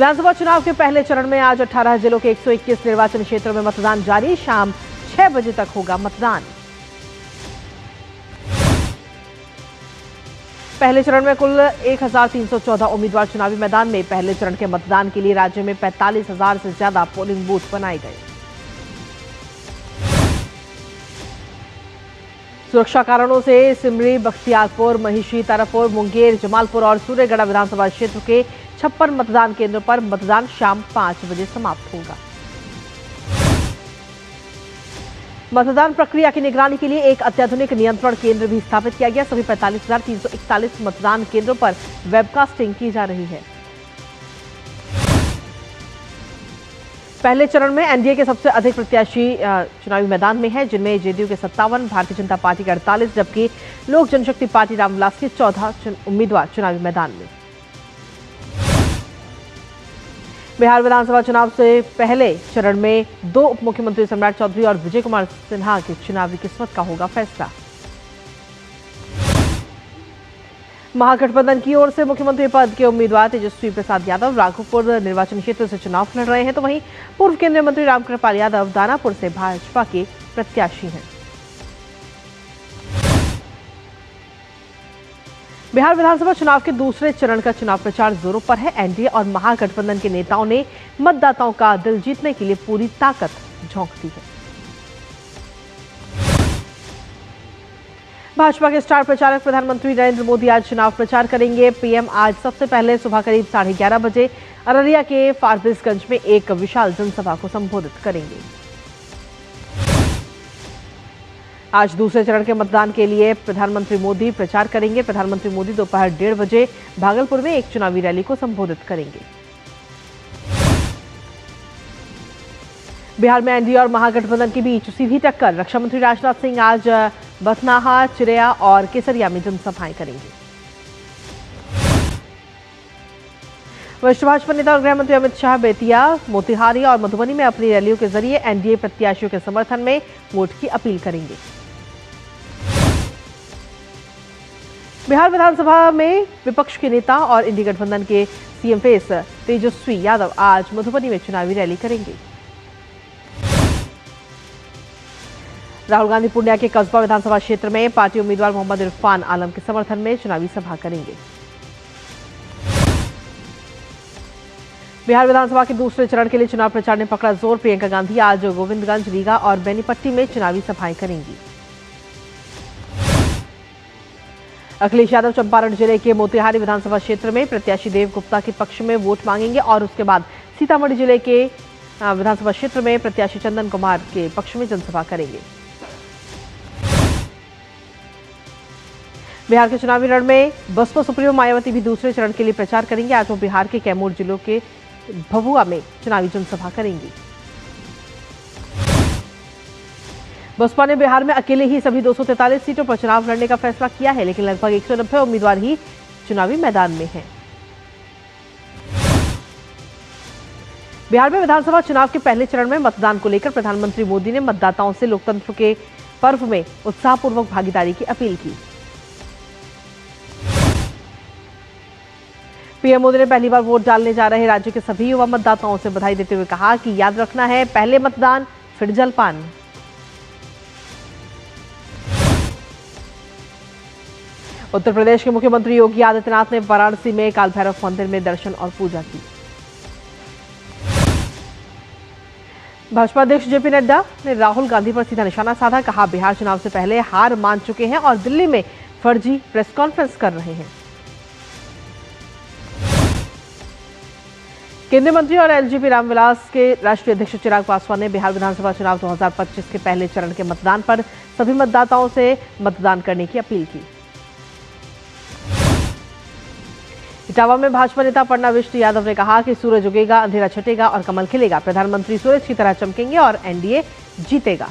विधानसभा चुनाव के पहले चरण में आज 18 जिलों के 121 निर्वाचन क्षेत्रों में मतदान जारी। शाम 6 बजे तक होगा मतदान। पहले चरण में कुल 1314 उम्मीदवार चुनावी मैदान में। पहले चरण के मतदान के लिए राज्य में 45,000 से ज्यादा पोलिंग बूथ बनाए गए। सुरक्षा कारणों से सिमरी, बख्तियारपुर, महिषी, तारापुर, मुंगेर, जमालपुर और सूर्यगढ़ विधानसभा क्षेत्र के 56 मतदान केंद्रों पर मतदान शाम 5 बजे समाप्त होगा। मतदान प्रक्रिया की निगरानी के लिए एक अत्याधुनिक नियंत्रण केंद्र भी स्थापित किया गया। सभी 45,341 मतदान केंद्रों पर वेबकास्टिंग की जा रही है। पहले चरण में एनडीए के सबसे अधिक प्रत्याशी चुनावी मैदान में है, जिनमें जेडीयू के 57, भारतीय जनता पार्टी के 48, जबकि लोक जनशक्ति पार्टी रामविलास के 14 उम्मीदवार चुनावी मैदान में। बिहार विधानसभा चुनाव से पहले चरण में 2 उप मुख्यमंत्री सम्राट चौधरी और विजय कुमार सिन्हा की चुनावी किस्मत का होगा फैसला। महागठबंधन की ओर से मुख्यमंत्री पद के उम्मीदवार तेजस्वी प्रसाद यादव राघोपुर निर्वाचन क्षेत्र से चुनाव लड़ रहे हैं, तो वहीं पूर्व केंद्रीय मंत्री रामकृपाल यादव दानापुर से भाजपा के प्रत्याशी हैं। बिहार विधानसभा चुनाव के दूसरे चरण का चुनाव प्रचार जोरों पर है। एनडीए और महागठबंधन के नेताओं ने मतदाताओं का दिल जीतने के लिए पूरी ताकत झोंक दी है। भाजपा के स्टार प्रचारक प्रधानमंत्री नरेंद्र मोदी आज चुनाव प्रचार करेंगे। पीएम आज सबसे पहले सुबह करीब 11:30 बजे अररिया के फारबिसगंज में एक विशाल जनसभा को संबोधित करेंगे। आज दूसरे चरण के मतदान के लिए प्रधानमंत्री मोदी प्रचार करेंगे। प्रधानमंत्री मोदी दोपहर 1:30 बजे भागलपुर में एक चुनावी रैली को संबोधित करेंगे। बिहार में एनडीए और महागठबंधन के बीच सीधी टक्कर। रक्षा मंत्री राजनाथ सिंह आज बथनाहा, चिरैया और केसरिया में जनसभाएं करेंगे। वरिष्ठ भाजपा नेता और गृह मंत्री अमित शाह बेतिया, मोतिहारी और मधुबनी में अपनी रैलियों के जरिए एनडीए प्रत्याशियों के समर्थन में वोट की अपील करेंगे। बिहार विधानसभा में विपक्ष के नेता और इंडी गठबंधन के सीएम फेस तेजस्वी यादव आज मधुबनी में चुनावी रैली करेंगे। राहुल गांधी पूर्णिया के कस्बा विधानसभा क्षेत्र में पार्टी उम्मीदवार मोहम्मद इरफान आलम के समर्थन में चुनावी सभा करेंगे। बिहार विधानसभा के दूसरे चरण के लिए चुनाव प्रचार ने पकड़ा जोर। प्रियंका गांधी आज गोविंदगंज, रीगा और बेनीपट्टी में चुनावी सभाएं करेंगी। अखिलेश यादव चंपारण जिले के मोतिहारी विधानसभा क्षेत्र में प्रत्याशी देव गुप्ता के पक्ष में वोट मांगेंगे और उसके बाद सीतामढ़ी जिले के विधानसभा क्षेत्र में प्रत्याशी चंदन कुमार के पक्ष में जनसभा करेंगे। बिहार के चुनावी रण में बसपा सुप्रीमो मायावती भी दूसरे चरण के लिए प्रचार करेंगे। आज वो बिहार के कैमूर जिलों के भभुआ में चुनावी जनसभा करेंगी। बसपा ने बिहार में अकेले ही सभी 243 सीटों पर चुनाव लड़ने का फैसला किया है, लेकिन लगभग 190 उम्मीदवार ही चुनावी मैदान में हैं। बिहार में विधानसभा चुनाव के पहले चरण में मतदान को लेकर प्रधानमंत्री मोदी ने मतदाताओं से लोकतंत्र के पर्व में उत्साहपूर्वक भागीदारी की अपील की। पीएम मोदी ने पहली बार वोट डालने जा रहे राज्य के सभी युवा मतदाताओं से बधाई देते हुए कहा कि याद रखना है, पहले मतदान फिर जलपान। उत्तर प्रदेश के मुख्यमंत्री योगी आदित्यनाथ ने वाराणसी में काल भैरव मंदिर में दर्शन और पूजा की। भाजपा अध्यक्ष जेपी नड्डा ने राहुल गांधी पर सीधा निशाना साधा। कहा, बिहार चुनाव से पहले हार मान चुके हैं और दिल्ली में फर्जी प्रेस कॉन्फ्रेंस कर रहे हैं। केंद्रीय मंत्री और एलजेपी रामविलास के राष्ट्रीय अध्यक्ष चिराग पासवान ने बिहार विधानसभा चुनाव 2025 के पहले चरण के मतदान पर सभी मतदाताओं से मतदान करने की अपील की। इटावा में भाजपा नेता पन्ना विष्णु यादव ने कहा कि सूरज उगेगा, अंधेरा छटेगा और कमल खिलेगा। प्रधानमंत्री सूरज की तरह चमकेंगे और एनडीए जीतेगा।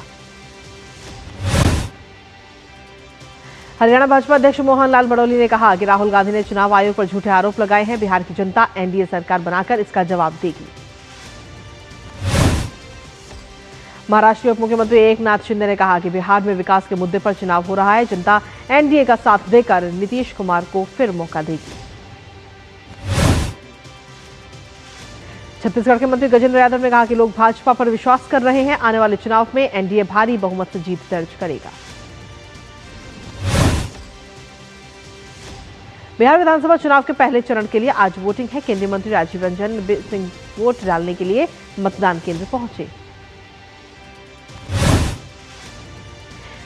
हरियाणा भाजपा अध्यक्ष मोहन लाल बड़ौली ने कहा कि राहुल गांधी ने चुनाव आयोग पर झूठे आरोप लगाए हैं। बिहार की जनता एनडीए सरकार बनाकर इसका जवाब देगी। महाराष्ट्र के उप मुख्यमंत्री एकनाथ शिंदे ने कहा कि बिहार में विकास के मुद्दे पर चुनाव हो रहा है। जनता एनडीए का साथ देकर नीतीश कुमार को फिर मौका देगी। छत्तीसगढ़ के मंत्री गजेंद्र यादव ने कहा कि लोग भाजपा पर विश्वास कर रहे हैं, आने वाले चुनाव में एनडीए भारी बहुमत से जीत दर्ज करेगा। बिहार विधानसभा चुनाव के पहले चरण के लिए आज वोटिंग है। केंद्रीय मंत्री राजीव रंजन सिंह वोट डालने के लिए मतदान केंद्र पहुंचे।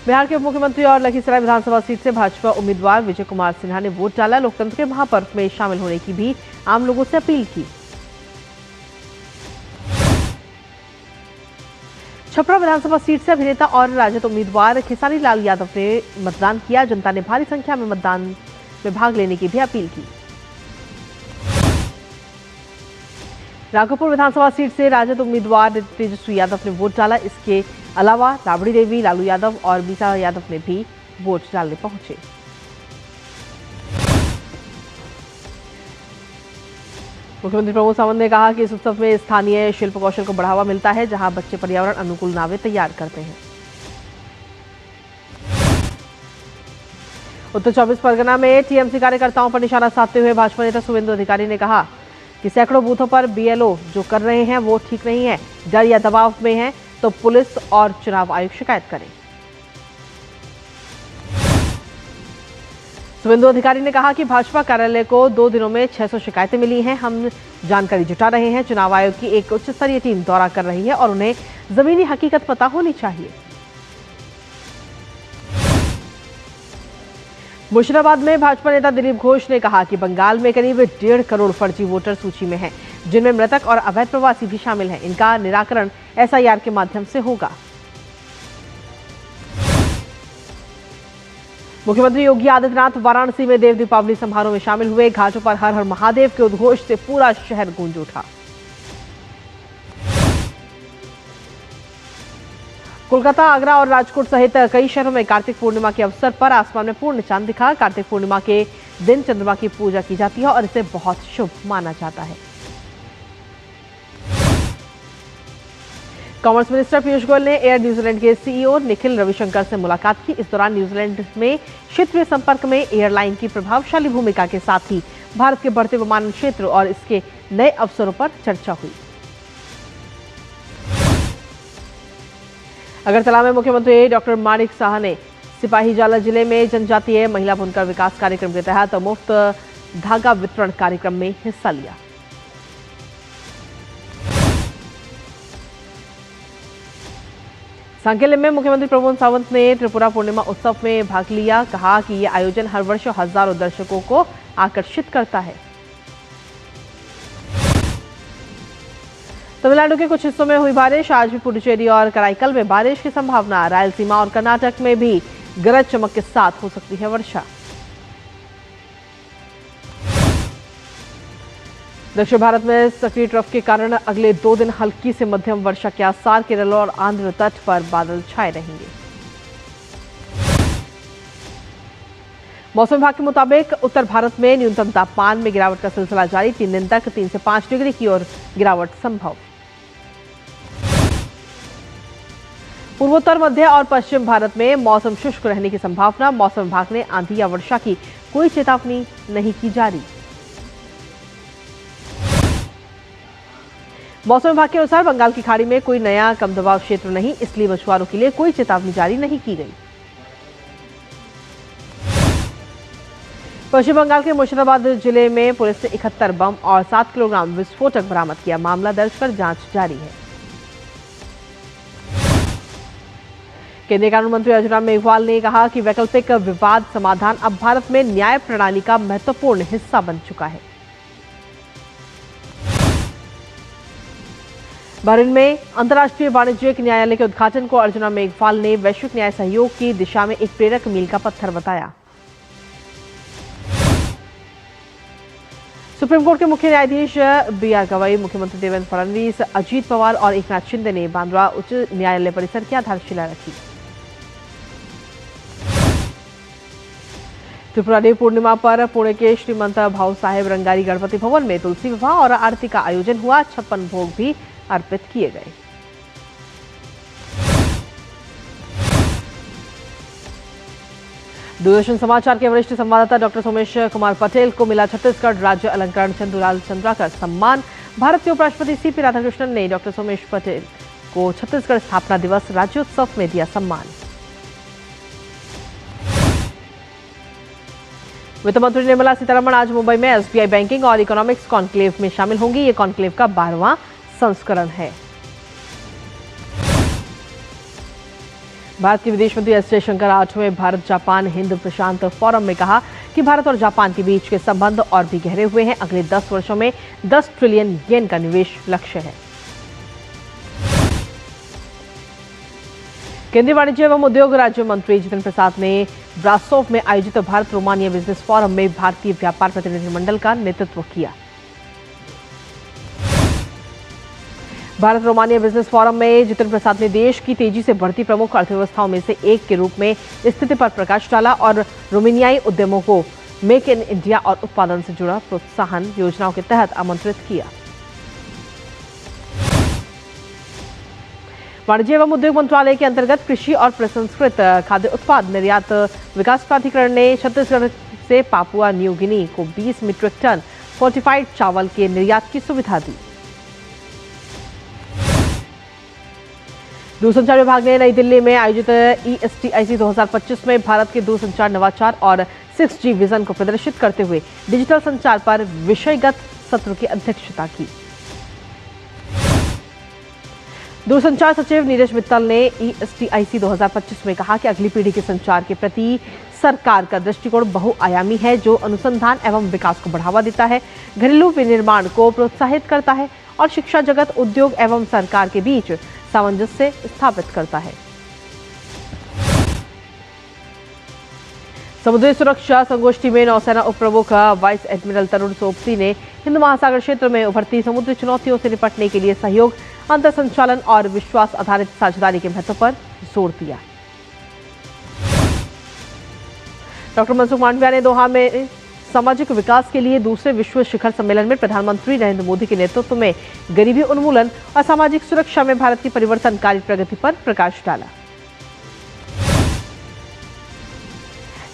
बिहार के उप मुख्यमंत्री और लखीसराय विधानसभा सीट से भाजपा उम्मीदवार विजय कुमार सिन्हा ने वोट डाला। लोकतंत्र के महापर्व में शामिल होने की भी आम लोगों से अपील की। छपरा विधानसभा सीट से अभिनेता और राजद उम्मीदवार खेसारी लाल यादव ने मतदान किया। जनता ने भारी संख्या में मतदान में भाग लेने की भी अपील की। राघोपुर विधानसभा सीट से राजद उम्मीदवार तेजस्वी यादव ने वोट डाला। इसके अलावा राबड़ी देवी, लालू यादव और बीता यादव ने भी वोट डालने पहुंचे। मुख्यमंत्री प्रमोद सावंत ने कहा कि इस उत्सव में स्थानीय शिल्प कौशल को बढ़ावा मिलता है, जहां बच्चे पर्यावरण अनुकूल नावें तैयार करते हैं। उत्तर 24 परगना में टीएमसी कार्यकर्ताओं पर निशाना साधते हुए भाजपा नेता शुभेंदु अधिकारी ने कहा कि सैकड़ों बूथों पर बीएलओ जो कर रहे हैं वो ठीक नहीं है। डर या दबाव में है तो पुलिस और चुनाव आयोग शिकायत करें। शुभेंदु अधिकारी ने कहा कि भाजपा कार्यालय को 2 दिनों में 600 शिकायतें मिली हैं। हम जानकारी जुटा रहे हैं। चुनाव आयोग की एक उच्च स्तरीय टीम दौरा कर रही है और उन्हें जमीनी हकीकत पता होनी चाहिए। मुर्शिदाबाद में भाजपा नेता दिलीप घोष ने कहा कि बंगाल में करीब 1.5 करोड़ फर्जी वोटर सूची में हैं, जिनमें मृतक और अवैध प्रवासी भी शामिल हैं। इनका निराकरण एसआईआर के माध्यम से होगा। मुख्यमंत्री योगी आदित्यनाथ वाराणसी में देव दीपावली समारोह में शामिल हुए। घाटों पर हर हर महादेव के उद्घोष से पूरा शहर गूंज उठा। कोलकाता, आगरा और राजकोट सहित कई शहरों में कार्तिक पूर्णिमा के अवसर पर आसमान में पूर्ण चांद दिखा। कार्तिक पूर्णिमा के दिन चंद्रमा की पूजा की जाती है और इसे बहुत शुभ माना जाता है। कॉमर्स मिनिस्टर पीयूष गोयल ने एयर न्यूजीलैंड के सीईओ निखिल रविशंकर से मुलाकात की। इस दौरान न्यूजीलैंड में क्षेत्रीय संपर्क में एयरलाइन की प्रभावशाली भूमिका के साथ ही भारत के बढ़ते विमानन क्षेत्र और इसके नए अवसरों पर चर्चा हुई। अगरतला में मुख्यमंत्री डॉक्टर माणिक साहा ने सिपाहीजाला जिले में जनजातीय महिला बुनकर विकास कार्यक्रम के तहत मुफ्त धागा वितरण कार्यक्रम में हिस्सा लिया। सांकेले में मुख्यमंत्री प्रमोद सावंत ने त्रिपुरा पूर्णिमा उत्सव में भाग लिया। कहा कि यह आयोजन हर वर्ष हजारों दर्शकों को आकर्षित करता है। तमिलनाडु के कुछ हिस्सों में हुई बारिश। आज भी पुडुचेरी और कराईकल में बारिश की संभावना। रायलसीमा और कर्नाटक में भी गरज चमक के साथ हो सकती है वर्षा। दक्षिण भारत में सक्रिय ट्रफ के कारण अगले 2 दिन हल्की से मध्यम वर्षा के आसार। केरल और आंध्र तट पर बादल छाए रहेंगे। मौसम विभाग के मुताबिक उत्तर भारत में न्यूनतम तापमान में गिरावट का सिलसिला जारी। 3 दिन तक 3 से 5 डिग्री की ओर गिरावट संभव। पूर्वोत्तर, मध्य और पश्चिम भारत में मौसम शुष्क रहने की संभावना। मौसम विभाग ने आंधी या वर्षा की कोई चेतावनी नहीं की जारी। मौसम विभाग के अनुसार बंगाल की खाड़ी में कोई नया कम दबाव क्षेत्र नहीं, इसलिए मछुआरों के लिए कोई चेतावनी जारी नहीं की गई। पश्चिम बंगाल के मुर्शिदाबाद जिले में पुलिस ने 71 बम और 7 किलोग्राम विस्फोटक बरामद किया। मामला दर्ज कर जांच जारी है। केंद्रीय कानून मंत्री अर्जुन राम मेघवाल ने कहा कि वैकल्पिक विवाद समाधान अब भारत में न्याय प्रणाली का महत्वपूर्ण हिस्सा बन चुका है। बहरीन में अंतर्राष्ट्रीय वाणिज्यिक न्यायालय के उद्घाटन को अर्जुन राम मेघवाल ने वैश्विक न्याय सहयोग की दिशा में एक प्रेरक मील का पत्थर बताया। सुप्रीम कोर्ट के मुख्य न्यायाधीश बीआर गवई, मुख्यमंत्री देवेंद्र फडणवीस, अजीत पवार और एकनाथ शिंदे ने बांद्रा उच्च न्यायालय परिसर की आधारशिला रखी। त्रिपुरा देव पूर्णिमा पर पुणे के श्रीमंत भाऊ साहेब रंगारी गणपति भवन में तुलसी विवाह और आरती का आयोजन हुआ। 56 भोग भी अर्पित किए गए। दूरदर्शन समाचार के वरिष्ठ संवाददाता डॉक्टर सोमेश कुमार पटेल को मिला छत्तीसगढ़ राज्य अलंकरण चंदूलाल चंद्राकर सम्मान। भारत के उपराष्ट्रपति सीपी राधाकृष्णन ने डॉक्टर सोमेश पटेल को छत्तीसगढ़ स्थापना दिवस राज्योत्सव में दिया सम्मान। वित्त मंत्री निर्मला सीतारमण आज मुंबई में एसबीआई बैंकिंग और इकोनॉमिक्स कॉन्क्लेव में शामिल होंगी। ये कॉन्क्लेव का 12वां संस्करण है। भारत के विदेश मंत्री एस जयशंकर 8वें भारत जापान हिंद प्रशांत फोरम में कहा कि भारत और जापान के बीच के संबंध और भी गहरे हुए हैं। अगले 10 वर्षों में 10 ट्रिलियन येन का निवेश लक्ष्य है। केंद्रीय वाणिज्य एवं उद्योग राज्य मंत्री जितेंद्र प्रसाद ने ब्रासोव में आयोजित भारत रोमानिया बिजनेस फोरम में भारतीय व्यापार प्रतिनिधिमंडल का नेतृत्व किया। भारत रोमानिया बिजनेस फोरम में जितेंद्र प्रसाद ने देश की तेजी से बढ़ती प्रमुख अर्थव्यवस्थाओं में से एक के रूप में स्थिति पर प्रकाश डाला और रोमानियाई उद्यमों को मेक इन इंडिया और उत्पादन से जुड़ा प्रोत्साहन योजनाओं के तहत आमंत्रित किया। वाणिज्य एवं उद्योग मंत्रालय के अंतर्गत कृषि और प्रसंस्कृत खाद्य उत्पाद निर्यात विकास प्राधिकरण ने छत्तीसगढ़ से पापुआ न्यू गिनी को 20 मीट्रिक टन फोर्टिफाइड चावल के निर्यात की सुविधा दी। दूरसंचार विभाग ने नई दिल्ली में आयोजित ESTIC 2025 में भारत के दूरसंचार नवाचार और 6G विजन को प्रदर्शित करते हुए डिजिटल संचार पर विषयगत सत्र की अध्यक्षता की। दूरसंचार सचिव नीरज मित्तल ने ESTIC 2025 में कहा कि अगली पीढ़ी के संचार के प्रति सरकार का दृष्टिकोण बहुआयामी है, जो अनुसंधान एवं विकास को बढ़ावा देता है, घरेलू विनिर्माण को प्रोत्साहित करता है और शिक्षा जगत, उद्योग एवं सरकार के बीच सामंजस्य स्थापित करता है। समुद्री सुरक्षा संगोष्ठी में नौसेना उप प्रमुख वाइस एडमिरल तरुण सोबती ने हिंद महासागर क्षेत्र में उभरती समुद्री चुनौतियों से निपटने के लिए सहयोग, अंतर संचालन और विश्वास आधारित साझेदारी के महत्व पर जोर दिया। डॉक्टर मनसुख मांडविया ने दोहा में सामाजिक विकास के लिए दूसरे विश्व शिखर सम्मेलन में प्रधानमंत्री नरेंद्र मोदी के नेतृत्व में गरीबी उन्मूलन और सामाजिक सुरक्षा में भारत की परिवर्तनकारी प्रगति पर प्रकाश डाला।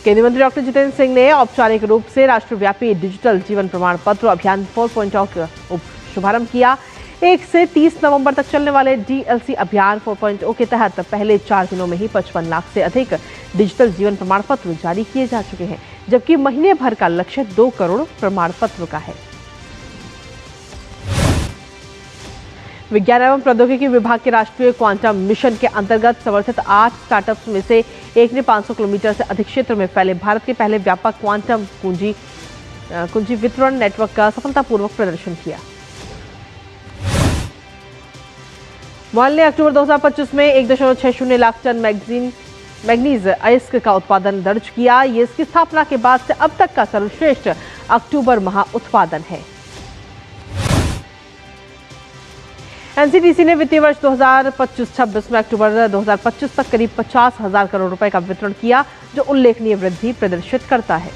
केंद्रीय मंत्री डॉक्टर जितेंद्र सिंह ने औपचारिक रूप से राष्ट्रव्यापी डिजिटल जीवन प्रमाण पत्र अभियान 4.0 का शुभारंभ किया। 1 से 30 नवंबर तक चलने वाले DLC अभियान 4.0 के तहत पहले 4 दिनों में ही 55 लाख से अधिक डिजिटल जीवन प्रमाण पत्र जारी किए जा चुके हैं, जबकि महीने भर का लक्ष्य 2 करोड़ प्रमाण पत्र का है। विज्ञान एवं प्रौद्योगिकी विभाग के राष्ट्रीय क्वांटम मिशन के अंतर्गत समर्थित 8 स्टार्टअप्स में से एक ने 500 किलोमीटर से अधिक क्षेत्र में फैले भारत के पहले व्यापक क्वांटम कुंजी वितरण नेटवर्क का सफलतापूर्वक प्रदर्शन किया। मॉल ने अक्टूबर 2025 में 1.60 लाख टन मैग्नीज अयस्क का उत्पादन दर्ज किया। ये इसकी स्थापना के बाद से अब तक का सर्वश्रेष्ठ अक्टूबर माह उत्पादन है। एनसीडीसी ने वित्तीय वर्ष 2025-26 में अक्टूबर 2025 तक करीब 50,000 करोड़ रुपए का वितरण किया, जो उल्लेखनीय वृद्धि प्रदर्शित करता है।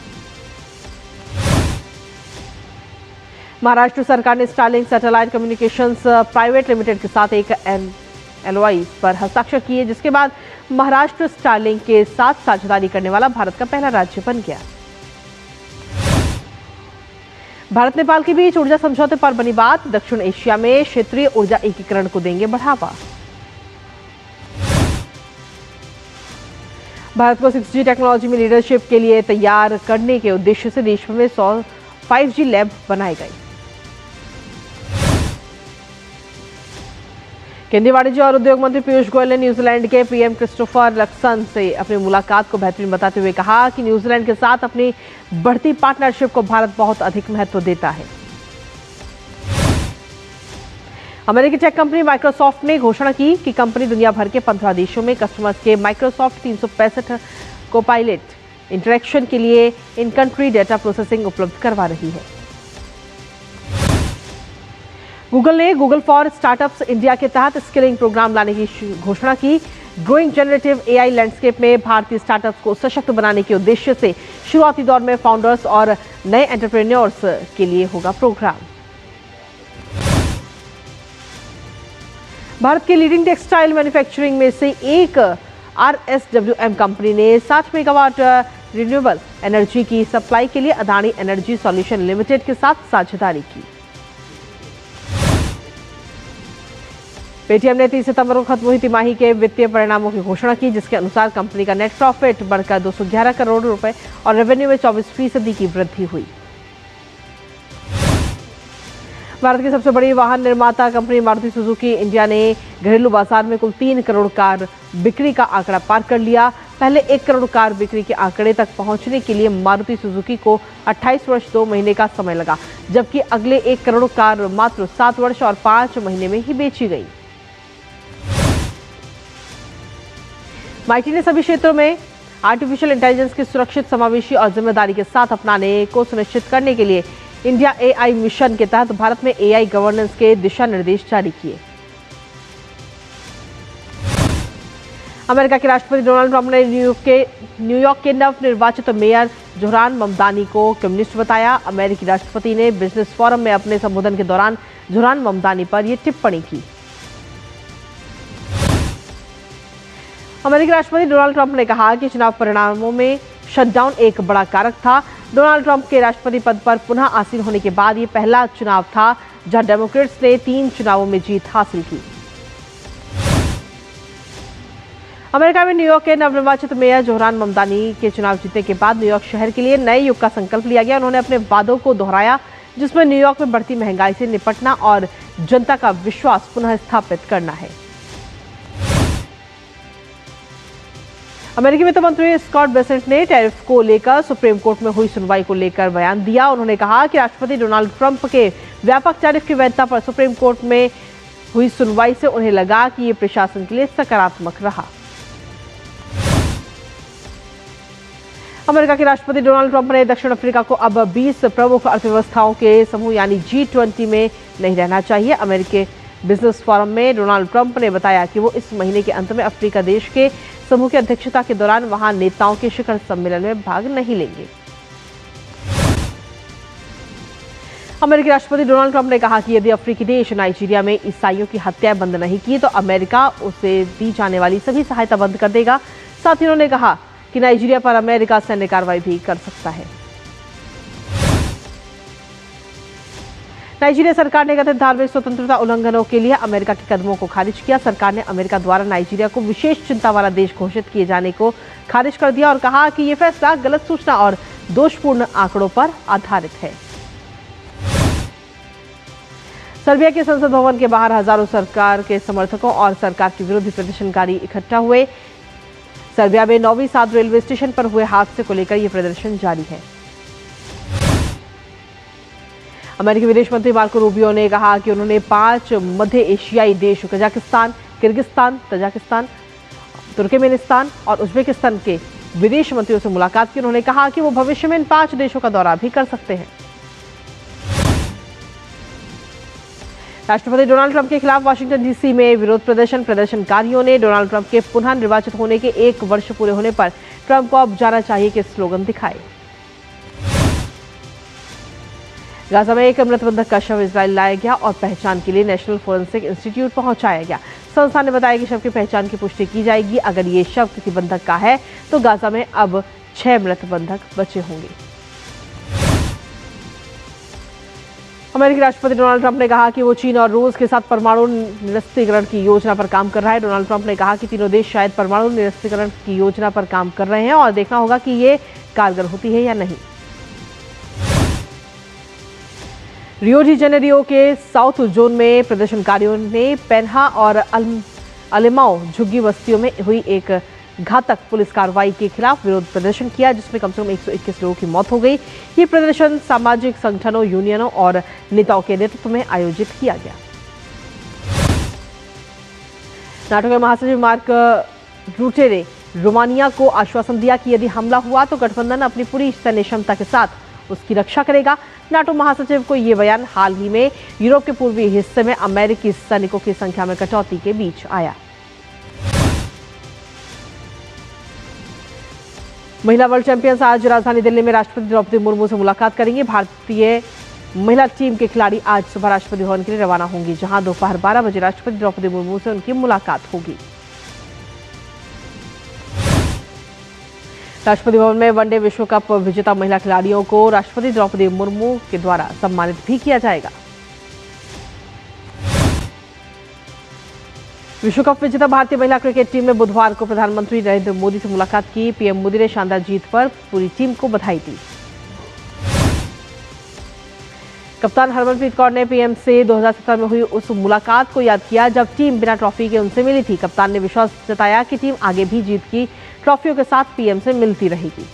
महाराष्ट्र सरकार ने Starlink satellite communications private limited के साथ एक LOI पर हस्ताक्षर किए, जिसके बाद महाराष्ट्र स्टारलिंक के साथ साझेदारी करने वाला भारत का पहला राज्य बन गया। भारत नेपाल के बीच ऊर्जा समझौते पर बनी बात, दक्षिण एशिया में क्षेत्रीय ऊर्जा एकीकरण को देंगे बढ़ावा। भारत को 6G टेक्नोलॉजी में लीडरशिप के लिए तैयार करने के उद्देश्य से देश में 100 5G लैब बनाए गए। केंद्रीय वाणिज्य और उद्योग मंत्री पीयूष गोयल ने न्यूजीलैंड के PM क्रिस्टोफर लक्सन से अपनी मुलाकात को बेहतरीन बताते हुए कहा कि न्यूजीलैंड के साथ अपनी बढ़ती पार्टनरशिप को भारत बहुत अधिक महत्व देता है। अमेरिकी टेक कंपनी माइक्रोसॉफ्ट ने घोषणा की कि कंपनी दुनिया भर के 15 देशों में कस्टमर्स के माइक्रोसॉफ्ट 365 कोपायलट इंटरेक्शन के लिए इन कंट्री डेटा प्रोसेसिंग उपलब्ध करवा रही है। गूगल ने गूगल फॉर स्टार्टअप्स इंडिया के तहत स्किलिंग प्रोग्राम लाने की घोषणा की। ग्रोइंग जनरेटिव AI लैंडस्केप में भारतीय स्टार्टअप्स को सशक्त बनाने के उद्देश्य से शुरुआती दौर में फाउंडर्स और नए एंटरप्रेन्योर्स के लिए होगा प्रोग्राम। भारत के लीडिंग टेक्सटाइल मैन्युफैक्चरिंग में से एक RSWM कंपनी ने 60 मेगावाट रिन्यूएबल एनर्जी की सप्लाई के लिए अदानी एनर्जी सॉल्यूशन लिमिटेड के साथ साझेदारी की। पेटीएम ने 30 सितंबर को खत्म हुई तिमाही के वित्तीय परिणामों की घोषणा की, जिसके अनुसार कंपनी का नेट प्रॉफिट बढ़कर 211 करोड़ रुपए और रेवेन्यू में 24% की वृद्धि हुई। भारत की सबसे बड़ी वाहन निर्माता कंपनी मारुति सुजुकी इंडिया ने घरेलू बाजार में कुल 3 करोड़ कार बिक्री का आंकड़ा पार कर लिया। पहले 1 करोड़ कार बिक्री के आंकड़े तक पहुंचने के लिए मारुति सुजुकी को 28 वर्ष 2 महीने का समय लगा, जबकि अगले 1 करोड़ कार मात्र 7 वर्ष और 5 महीने में ही बेची गई। माइटी ने सभी क्षेत्रों में आर्टिफिशियल इंटेलिजेंस के सुरक्षित, समावेशी और जिम्मेदारी के साथ अपनाने को सुनिश्चित करने के लिए इंडिया एआई मिशन के तहत भारत में एआई गवर्नेंस के दिशा निर्देश जारी किए। अमेरिका के राष्ट्रपति डोनाल्ड ट्रंप ने न्यूयॉर्क के नवनिर्वाचित मेयर जोहरान ममदानी को कम्युनिस्ट बताया। अमेरिकी राष्ट्रपति ने बिजनेस फोरम में अपने संबोधन के दौरान जोहरान ममदानी पर यह टिप्पणी की। अमेरिकी राष्ट्रपति डोनाल्ड ट्रंप ने कहा कि चुनाव परिणामों में शटडाउन एक बड़ा कारक था। डोनाल्ड ट्रंप के राष्ट्रपति पद पर पुनः आसीन होने के बाद ये पहला चुनाव था जहां डेमोक्रेट्स ने 3 चुनावों में जीत हासिल की। अमेरिका में न्यूयॉर्क के नवनिर्वाचित मेयर जोहरान ममदानी के चुनाव जीतने के बाद न्यूयॉर्क शहर के लिए नए युग का संकल्प लिया गया। उन्होंने अपने वादों को दोहराया, जिसमें न्यूयॉर्क में बढ़ती महंगाई से निपटना और जनता का विश्वास पुनः स्थापित करना है। अमेरिकी वित्त मंत्री स्कॉट बेसेंट ने टैरिफ को लेकर सुप्रीम कोर्ट में हुई सुनवाई को लेकर बयान दिया। उन्होंने कहा कि राष्ट्रपति डोनाल्ड ट्रंप के व्यापक टैरिफ की वैधता पर सुप्रीम कोर्ट में हुई सुनवाई से उन्हें लगा कि ये प्रशासन के लिए सकारात्मक रहा। अमेरिका के राष्ट्रपति डोनाल्ड ट्रंप ने दक्षिण अफ्रीका को अब 20 प्रमुख अर्थव्यवस्थाओं के समूह यानी G20 में नहीं रहना चाहिए। अमेरिकी बिजनेस फोरम में डोनाल्ड ट्रंप ने बताया कि वो इस महीने के अंत में अफ्रीका देश के समूह की अध्यक्षता के दौरान वहां नेताओं के शिखर सम्मेलन में भाग नहीं लेंगे। अमेरिकी राष्ट्रपति डोनाल्ड ट्रंप ने कहा कि यदि अफ्रीकी देश नाइजीरिया में ईसाइयों की हत्याएं बंद नहीं की तो अमेरिका उसे दी जाने वाली सभी सहायता बंद कर देगा। साथ ही उन्होंने कहा कि नाइजीरिया पर अमेरिका सैन्य कार्रवाई भी कर सकता है। नाइजीरिया सरकार ने कथित धार्मिक स्वतंत्रता उल्लंघनों के लिए अमेरिका के कदमों को खारिज किया। सरकार ने अमेरिका द्वारा नाइजीरिया को विशेष चिंता वाला देश घोषित किए जाने को खारिज कर दिया और कहा कि यह फैसला गलत सूचना और दोषपूर्ण आंकड़ों पर आधारित है। सर्बिया के संसद भवन के बाहर हजारों सरकार के समर्थकों और सरकार के विरोधी प्रदर्शनकारी इकट्ठा हुए। सर्बिया में नोवी साद रेलवे स्टेशन पर हुए हादसे को लेकर यह प्रदर्शन जारी है। अमेरिकी विदेश मंत्री मार्को रूबियो ने कहा कि उन्होंने 5 मध्य एशियाई देश कजाकिस्तान, किर्गिस्तान, तजाकिस्तान, तुर्कमेनिस्तान और उज्बेकिस्तान के विदेश मंत्रियों से मुलाकात की। उन्होंने कहा कि वो भविष्य में इन 5 देशों का दौरा भी कर सकते हैं। राष्ट्रपति डोनाल्ड ट्रंप के खिलाफ वाशिंगटन डीसी में विरोध प्रदर्शनकारियों ने डोनाल्ड ट्रंप के पुनः निर्वाचित होने के 1 वर्ष पूरे होने पर ट्रंप को अब जाना चाहिए के स्लोगन दिखाए। गाजा में एक मृत बंधक का शव इजराइल लाया गया और पहचान के लिए नेशनल फोरेंसिक इंस्टीट्यूट पहुंचाया गया। संस्था ने बताया कि शव की पहचान की पुष्टि की जाएगी। अगर ये शव किसी बंधक का है तो गाजा में अब 6 मृत बंधक बचे होंगे। अमेरिकी राष्ट्रपति डोनाल्ड ट्रंप ने कहा कि वो चीन और रूस के साथ परमाणु निरस्त्रीकरण की योजना पर काम कर रहा है। डोनाल्ड ट्रंप ने कहा कि तीनों देश शायद परमाणु निरस्त्रीकरण की योजना पर काम कर रहे हैं और देखना होगा कि ये कारगर होती है या नहीं। रियो डी जेनेरियो के साउथ जोन में प्रदर्शनकारियों ने पेन्हा और अलेमाओ झुग्गी बस्तियों में हुई एक घातक पुलिस कार्रवाई के खिलाफ विरोध प्रदर्शन किया, जिसमें कम से कम 121 लोगों की मौत हो गई। ये प्रदर्शन सामाजिक संगठनों, यूनियनों और नेताओं के नेतृत्व में आयोजित किया गया। नाटो के महासचिव मार्क रूटे ने रोमानिया को आश्वासन दिया कि यदि हमला हुआ तो गठबंधन अपनी पूरी सैन्य क्षमता के साथ उसकी रक्षा करेगा। नाटो महासचिव को यह बयान हाल ही में यूरोप के पूर्वी हिस्से में अमेरिकी सैनिकों की संख्या में कटौती के बीच आया। महिला वर्ल्ड चैंपियंस आज राजधानी दिल्ली में राष्ट्रपति द्रौपदी मुर्मू से मुलाकात करेंगी। भारतीय महिला टीम के खिलाड़ी आज सुबह राष्ट्रपति भवन के लिए रवाना होंगी, जहां दोपहर 12 बजे राष्ट्रपति द्रौपदी मुर्मू से उनकी मुलाकात होगी। राष्ट्रपति भवन में वनडे विश्व कप विजेता महिला खिलाड़ियों को राष्ट्रपति द्रौपदी मुर्मू के द्वारा सम्मानित भी किया जाएगा। विश्व कप विजेता भारतीय महिला क्रिकेट टीम ने बुधवार को प्रधानमंत्री नरेंद्र मोदी से मुलाकात की। पीएम मोदी ने शानदार जीत पर पूरी टीम को बधाई दी। कप्तान हरमनप्रीत कौर ने पीएम से 2017 में हुई उस मुलाकात को याद किया जब टीम बिना ट्रॉफी के उनसे मिली थी। कप्तान ने विश्वास जताया कि टीम आगे भी जीत की ट्रॉफियों के साथ पीएम से मिलती रहेगी।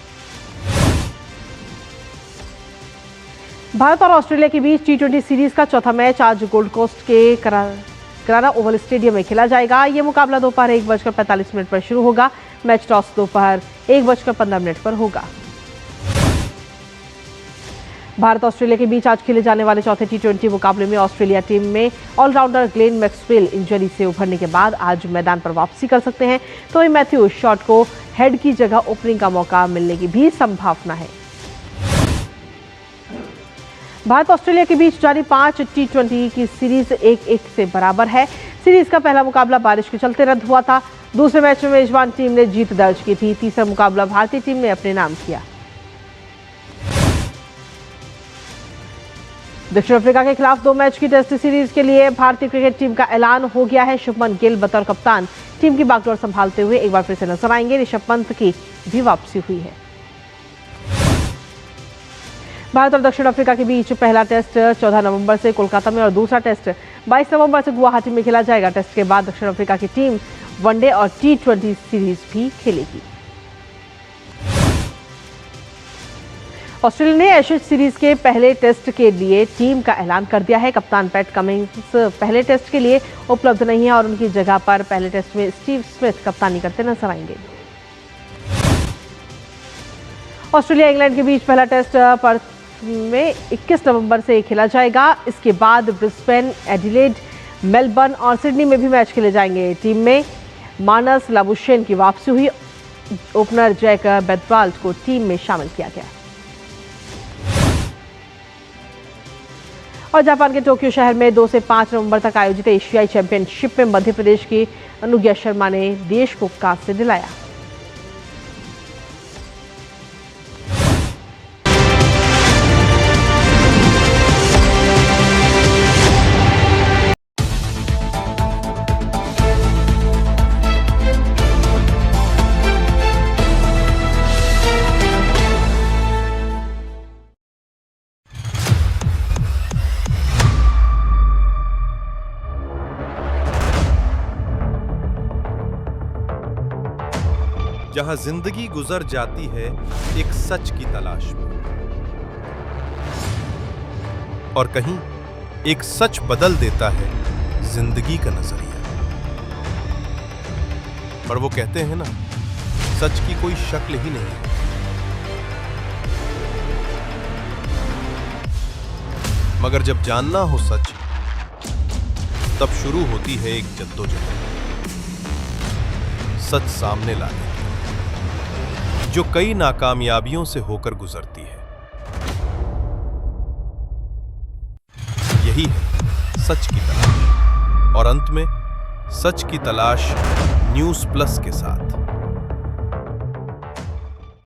भारत और ऑस्ट्रेलिया के बीच T20 सीरीज का चौथा मैच आज गोल्ड कोस्ट के करारा ओवल स्टेडियम में खेला जाएगा। यह मुकाबला दोपहर 1:45 पर शुरू होगा। मैच टॉस दोपहर 1:15 पर होगा। भारत ऑस्ट्रेलिया के बीच आज खेले जाने वाले चौथे T20 मुकाबले में ऑस्ट्रेलिया टीम में ऑलराउंडर ग्लेन मैक्सवेल इंजरी से उभरने के बाद आज मैदान पर वापसी कर सकते हैं, तो वहीं मैथ्यू शॉट को हेड की जगह ओपनिंग का मौका मिलने की भी संभावना है। भारत ऑस्ट्रेलिया के बीच जारी 5 T20 की सीरीज 1-1 से बराबर है। सीरीज का पहला मुकाबला बारिश के चलते रद्द हुआ था। दूसरे मैच में मेजबान टीम ने जीत दर्ज की थी। तीसरा मुकाबला भारतीय टीम ने अपने नाम किया। दक्षिण अफ्रीका के खिलाफ 2 मैच की टेस्ट सीरीज के लिए भारतीय क्रिकेट टीम का ऐलान हो गया है। शुभमन गिल बतौर कप्तान टीम की बागडोर संभालते हुए एक बार फिर से नजर आएंगे। ऋषभ पंत की भी वापसी हुई है। भारत और दक्षिण अफ्रीका के बीच पहला टेस्ट 14 नवंबर से कोलकाता में और दूसरा टेस्ट 22 नवंबर से गुवाहाटी में खेला जाएगा। टेस्ट के बाद दक्षिण अफ्रीका की टीम वनडे और T20 सीरीज भी खेलेगी। ऑस्ट्रेलिया ने एशेज सीरीज के पहले टेस्ट के लिए टीम का ऐलान कर दिया है। कप्तान पैट कमिंस पहले टेस्ट के लिए उपलब्ध नहीं है और उनकी जगह पर पहले टेस्ट में स्टीव स्मिथ कप्तानी करते नजर आएंगे। ऑस्ट्रेलिया इंग्लैंड के बीच पहला टेस्ट पर्थ में 21 नवंबर से खेला जाएगा। इसके बाद ब्रिस्बेन, एडिलेड, मेलबर्न और सिडनी में भी मैच खेले जाएंगे। टीम में मानस लाबुशेन की वापसी हुई। ओपनर जैक बेथवाल्ट को टीम में शामिल किया गया। और जापान के टोक्यो शहर में 2 से 5 नवंबर तक आयोजित एशियाई चैंपियनशिप में मध्य प्रदेश की अनुज्ञा शर्मा ने देश को कांस्य दिलाया। जहां जिंदगी गुजर जाती है एक सच की तलाश में, और कहीं एक सच बदल देता है जिंदगी का नजरिया। पर वो कहते हैं ना, सच की कोई शक्ल ही नहीं है। मगर जब जानना हो सच, तब शुरू होती है एक जद्दोजहद सच सामने लाने, जो कई नाकामयाबियों से होकर गुजरती है। यही है सच की तलाश, और अंत में सच की तलाश न्यूज़ प्लस के साथ।